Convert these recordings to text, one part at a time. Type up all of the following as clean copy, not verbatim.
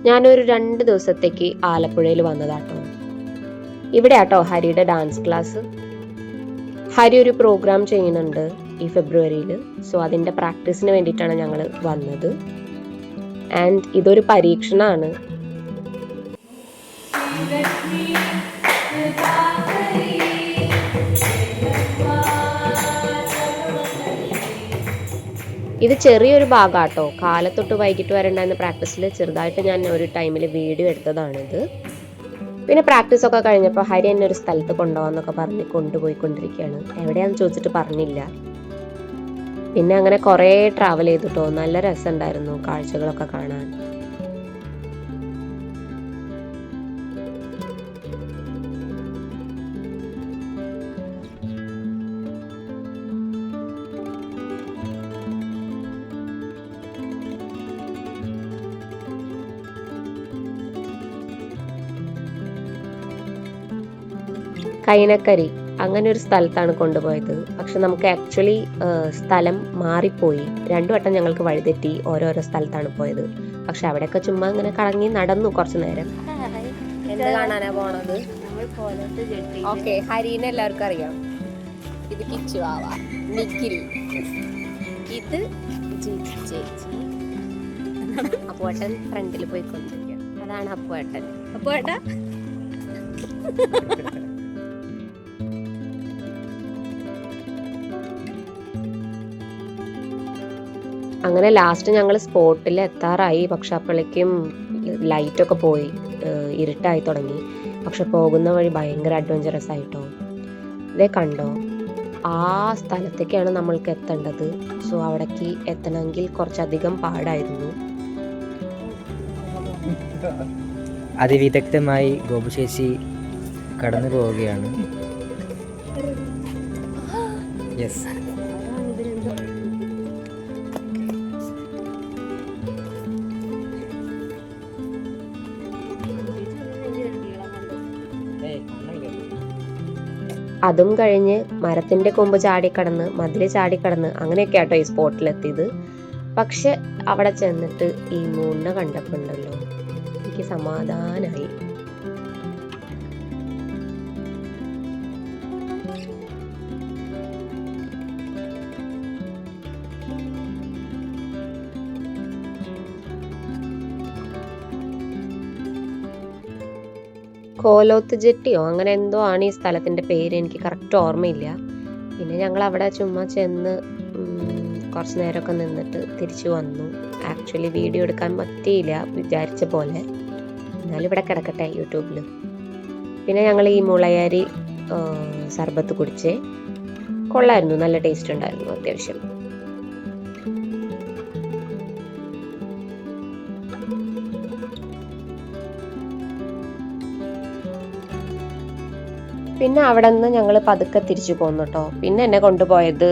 ഞാനൊരു 2 ദിവസത്തേക്ക് ആലപ്പുഴയിൽ വന്നതാട്ടോ. ഇവിടെ ആട്ടോ ഹരിയുടെ ഡാൻസ് ക്ലാസ്. ഹരി ഒരു പ്രോഗ്രാം ചെയ്യുന്നുണ്ട് ഈ ഫെബ്രുവരിയിൽ. സോ അതിൻ്റെ പ്രാക്ടീസിന് വേണ്ടിയിട്ടാണ് ഞങ്ങൾ വന്നത്. ആൻഡ് ഇതൊരു പരീക്ഷണമാണ്. ഇത് ചെറിയൊരു ഭാഗമാട്ടോ. കാലത്തൊട്ട് വൈകിട്ട് വരെ ഉണ്ടായിരുന്ന പ്രാക്ടീസിൽ ചെറുതായിട്ട് ഞാൻ ഒരു ടൈമിൽ വീഡിയോ എടുത്തതാണിത്. പിന്നെ പ്രാക്ടീസൊക്കെ കഴിഞ്ഞപ്പോൾ ഹരി എന്നെ ഒരു സ്ഥലത്ത് കൊണ്ടുപോകാമെന്നൊക്കെ പറഞ്ഞ് കൊണ്ടുപോയിക്കൊണ്ടിരിക്കുകയാണ്. എവിടെയാണെന്ന് ചോദിച്ചിട്ട് പറഞ്ഞില്ല. പിന്നെ അങ്ങനെ കുറേ ട്രാവൽ ചെയ്തിട്ടോ. നല്ല രസമുണ്ടായിരുന്നു കാഴ്ചകളൊക്കെ കാണാൻ. കൈനക്കരി അങ്ങനെ ഒരു സ്ഥലത്താണ് കൊണ്ടുപോയത്. പക്ഷെ നമുക്ക് ആക്ച്വലി സ്ഥലം മാറിപ്പോയി. 2 വട്ടം ഞങ്ങൾക്ക് വഴിതെറ്റി ഓരോരോ സ്ഥലത്താണ് പോയത്. പക്ഷെ അവിടെയൊക്കെ ചുമ്മാ ഇങ്ങനെ കറങ്ങി നടന്നു കുറച്ചു നേരം. എന്ത് കാണാനാ പോണത്? ഓക്കെ, ഹരീനെ എല്ലാവർക്കും അറിയാം. ഇത് കിച്ചുവാവ, നിഖിൽ, ഇത് ചേച്ചി. അപ്പുവേട്ടൻ ഫ്രണ്ടിൽ പോയിക്കൊണ്ടിരിക്കുക. അതാണ് അപ്പുവേട്ടൻ. അപ്പുവേട്ട അങ്ങനെ ലാസ്റ്റ് ഞങ്ങൾ സ്പോട്ടിൽ എത്താറായി. പക്ഷെ അപ്പോഴേക്കും ലൈറ്റൊക്കെ പോയി, ഇരുട്ടായി തുടങ്ങി. പക്ഷെ പോകുന്ന വഴി ഭയങ്കര അഡ്വഞ്ചറസ് ആയിട്ടോ. ഇതേ കണ്ടോ, ആ സ്ഥലത്തേക്കാണ് നമ്മൾക്ക് എത്തേണ്ടത്. സോ അവിടേക്ക് എത്തണമെങ്കിൽ കുറച്ചധികം പാടായിരുന്നു. അതിവിദഗ്ധമായി ഗോപുശേഷി കടന്നു പോവുകയാണ്. യെസ്, അതും കഴിഞ്ഞ് മരത്തിൻ്റെ കൊമ്പ് ചാടിക്കടന്ന് മതിൽ ചാടിക്കടന്ന് അങ്ങനെയൊക്കെ ആട്ടോ ഈ സ്പോട്ടിലെത്തിയത്. പക്ഷെ അവിടെ ചെന്നിട്ട് ഈ മൂണ്ണ കണ്ടപ്പോൾ ഉണ്ടല്ലോ, എനിക്ക് സമാധാനമായി. കോലോത്ത് ജെട്ടിയോ അങ്ങനെ എന്തോ ആണ് ഈ സ്ഥലത്തിൻ്റെ പേര്, എനിക്ക് കറക്റ്റ് ഓർമ്മയില്ല. പിന്നെ ഞങ്ങൾ അവിടെ ചുമ്മാ ചെന്ന് കുറച്ച് നേരമൊക്കെ നിന്നിട്ട് തിരിച്ചു വന്നു. ആക്ച്വലി വീഡിയോ എടുക്കാൻ പറ്റിയില്ല വിചാരിച്ച പോലെ. എന്നാലും ഇവിടെ കിടക്കട്ടെ യൂട്യൂബിൽ. പിന്നെ ഞങ്ങൾ ഈ മുളയരി സർബത്ത് കുടിച്ചേ. കൊള്ളായിരുന്നു, നല്ല ടേസ്റ്റ് ഉണ്ടായിരുന്നു അത്യാവശ്യം. പിന്നെ അവിടെ നിന്ന് ഞങ്ങൾ പതുക്കെ തിരിച്ചു പോന്നു കേട്ടോ. പിന്നെ എന്നെ കൊണ്ടുപോയത്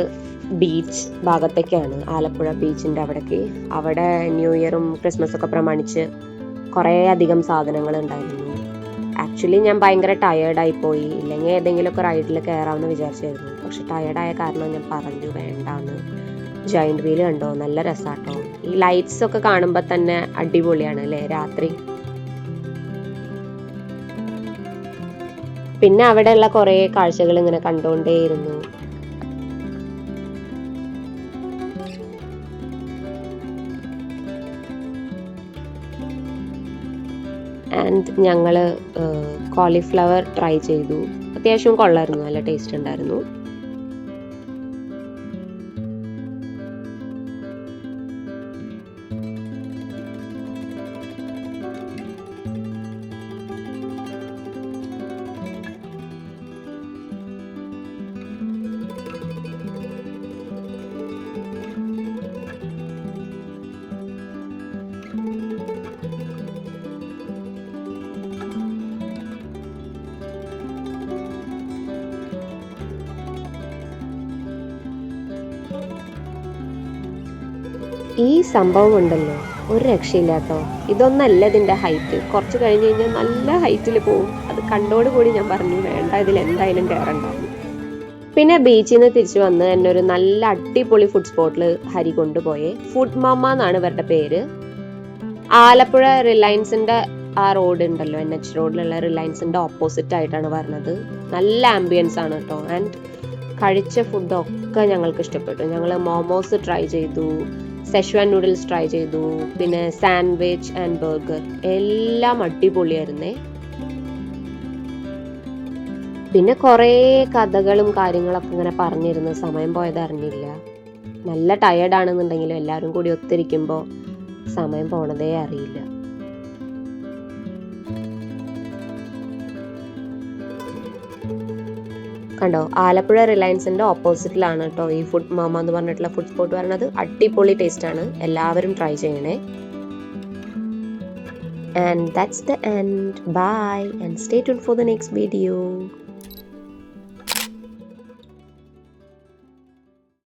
ബീച്ച് ഭാഗത്തേക്കാണ്, ആലപ്പുഴ ബീച്ചിൻ്റെ അവിടേക്ക്. അവിടെ ന്യൂ ഇയറും ക്രിസ്മസൊക്കെ പ്രമാണിച്ച് കുറേ അധികം സാധനങ്ങൾ ഉണ്ടായിരുന്നു. ആക്ച്വലി ഞാൻ ഭയങ്കര ടയേർഡായി പോയി. ഇല്ലെങ്കിൽ ഏതെങ്കിലുമൊക്കെ റൈഡിൽ കയറാമെന്ന് വിചാരിച്ചായിരുന്നു. പക്ഷെ ടയേർഡായ കാരണം ഞാൻ പറഞ്ഞു വേണ്ടാന്ന്. ജയൻറ്റ് വീൽ കണ്ടോ, നല്ല രസാട്ടോ. ഈ ലൈറ്റ്സ് ഒക്കെ കാണുമ്പോൾ തന്നെ അടിപൊളിയാണ് അല്ലേ രാത്രി. പിന്നെ അവിടെയുള്ള കുറേ കാഴ്ചകൾ ഇങ്ങനെ കണ്ടുകൊണ്ടേയിരുന്നു. ആൻഡ് ഞങ്ങൾ കോളിഫ്ലവർ ട്രൈ ചെയ്തു. അത്യാവശ്യം കൊള്ളായിരുന്നു, നല്ല ടേസ്റ്റ് ഉണ്ടായിരുന്നു. ഈ സംഭവം ഉണ്ടല്ലോ, ഒരു രക്ഷയില്ലാട്ടോ. ഇതൊന്നല്ല ഇതിൻ്റെ ഹൈറ്റ്. കുറച്ച് കഴിഞ്ഞ് കഴിഞ്ഞാൽ നല്ല ഹൈറ്റിൽ പോവും. അത് കണ്ടോടുകൂടി ഞാൻ പറഞ്ഞു വേണ്ട, ഇതിൽ എന്തായാലും കയറണ്ടാവും. പിന്നെ ബീച്ചിൽ നിന്ന് തിരിച്ചു വന്ന് എന്നെ ഒരു നല്ല അടിപൊളി ഫുഡ് സ്പോട്ടിൽ ഹരി കൊണ്ടുപോയേ. ഫുഡ് മമ്മ എന്നാണ് ഇവരുടെ പേര്. ആലപ്പുഴ റിലയൻസിന്റെ ആ റോഡ് ഉണ്ടല്ലോ, NH റോഡിലുള്ള റിലയൻസിന്റെ ഓപ്പോസിറ്റ് ആയിട്ടാണ് വരുന്നത്. നല്ല ആംബിയൻസ് ആണ് കേട്ടോ. ആൻഡ് കഴിച്ച ഫുഡൊക്കെ ഞങ്ങൾക്ക് ഇഷ്ടപ്പെട്ടു. ഞങ്ങൾ മോമോസ് ട്രൈ ചെയ്തു, സെഷ്വാൻ നൂഡിൽസ് ട്രൈ ചെയ്തു, പിന്നെ സാൻഡ്വിച്ച് ആൻഡ് ബർഗർ, എല്ലാം അടിപൊളിയായിരുന്നേ. പിന്നെ കുറേ കഥകളും കാര്യങ്ങളൊക്കെ ഇങ്ങനെ പറഞ്ഞിരുന്നു, സമയം പോയത് അറിഞ്ഞില്ല. നല്ല ടയേർഡാണെന്നുണ്ടെങ്കിലും എല്ലാവരും കൂടി ഒത്തിരിക്കുമ്പോൾ സമയം പോണതേ അറിയില്ല. കണ്ടോ, ആലപ്പുഴ റിലയൻസിന്റെ ഓപ്പോസിറ്റിലാണ് കേട്ടോ ഈ ഫുഡ് മോമോ എന്ന് പറഞ്ഞിട്ടുള്ള ഫുഡ് സ്പോട്ട് വരുന്നത്. അടിപൊളി ടേസ്റ്റ് ആണ്, എല്ലാവരും ട്രൈ ചെയ്യണേ. And that's the end. Bye and stay tuned for the next video.